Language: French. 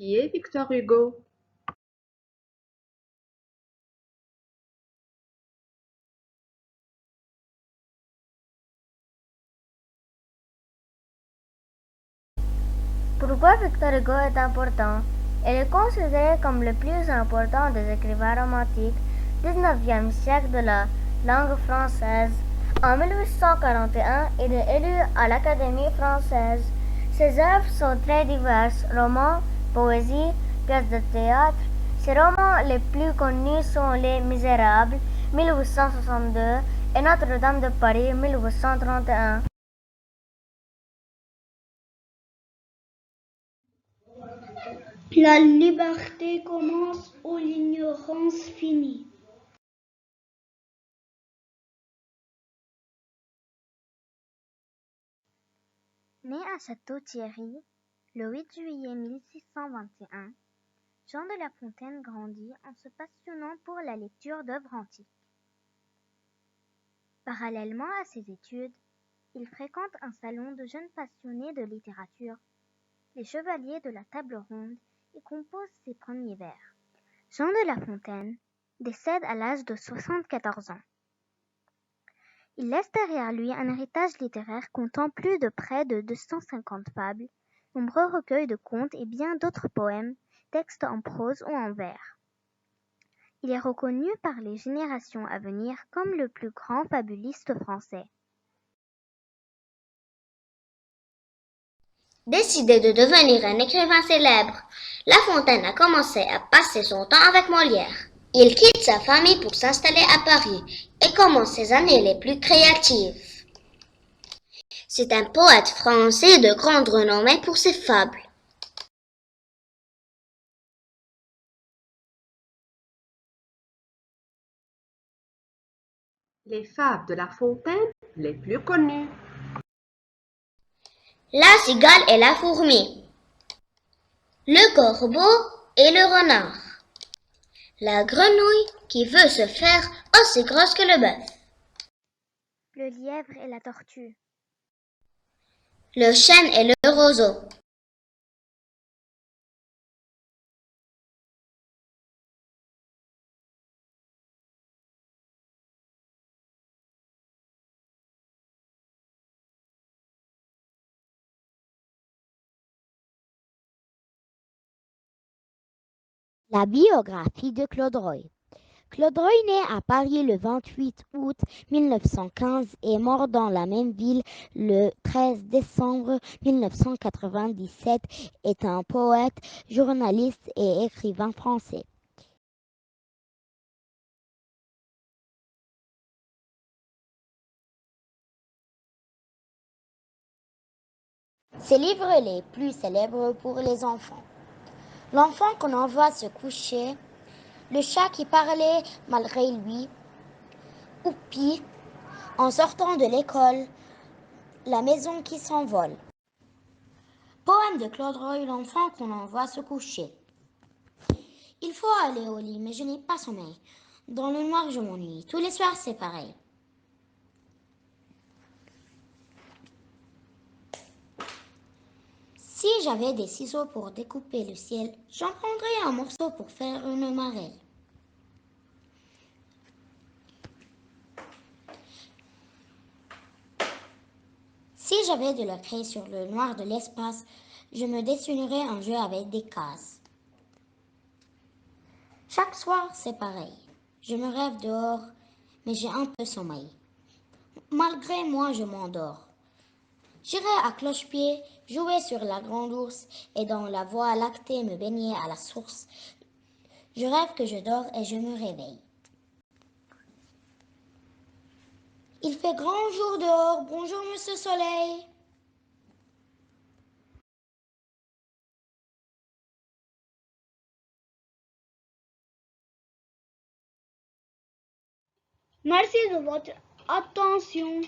Qui est Victor Hugo? Pourquoi Victor Hugo est important? Il est considéré comme le plus important des écrivains romantiques du XIXe siècle de la langue française. En 1841, il est élu à l'Académie française. Ses œuvres sont très diverses: romans, poésie, pièces de théâtre. Ses romans les plus connus sont Les Misérables, 1862, et Notre-Dame de Paris, 1831. La liberté commence où l'ignorance finit. Né à Château-Thierry le 8 juillet 1621, Jean de La Fontaine grandit en se passionnant pour la lecture d'œuvres antiques. Parallèlement à ses études, il fréquente un salon de jeunes passionnés de littérature, les Chevaliers de la Table Ronde, et compose ses premiers vers. Jean de La Fontaine décède à l'âge de 74 ans. Il laisse derrière lui un héritage littéraire comptant plus de près de 250 fables, nombreux recueils de contes et bien d'autres poèmes, textes en prose ou en vers. Il est reconnu par les générations à venir comme le plus grand fabuliste français. Décidé de devenir un écrivain célèbre, La Fontaine a commencé à passer son temps avec Molière. Il quitte sa famille pour s'installer à Paris et commence ses années les plus créatives. C'est un poète français de grande renommée pour ses fables. Les fables de La Fontaine les plus connues. La cigale et la fourmi, le corbeau et le renard, la grenouille qui veut se faire aussi grosse que le bœuf, Le lièvre et la tortue, le chêne et le roseau. La biographie de Claude Roy. Claude Roy naît à Paris le 28 août 1915 et est mort dans la même ville le 13 décembre 1997, est un poète, journaliste et écrivain français. Ses livres les plus célèbres pour les enfants: L'enfant qu'on envoie se coucher, Le chat qui parlait malgré lui, Oupi, En sortant de l'école, La maison qui s'envole. Poème de Claude Roy, l'enfant qu'on envoie se coucher. Il faut aller au lit, mais je n'ai pas sommeil. Dans le noir, je m'ennuie. Tous les soirs, c'est pareil. Si j'avais des ciseaux pour découper le ciel, j'en prendrais un morceau pour faire une marelle. Si j'avais de la craie sur le noir de l'espace, je me dessinerais un jeu avec des cases. Chaque soir, c'est pareil. Je me rêve dehors, mais j'ai un peu sommeil. Malgré moi, je m'endors. J'irai à cloche-pied, jouer sur la grande ours et dans la voie lactée me baigner à la source. Je rêve que je dors et je me réveille. Il fait grand jour dehors. Bonjour, monsieur Soleil. Merci de votre attention.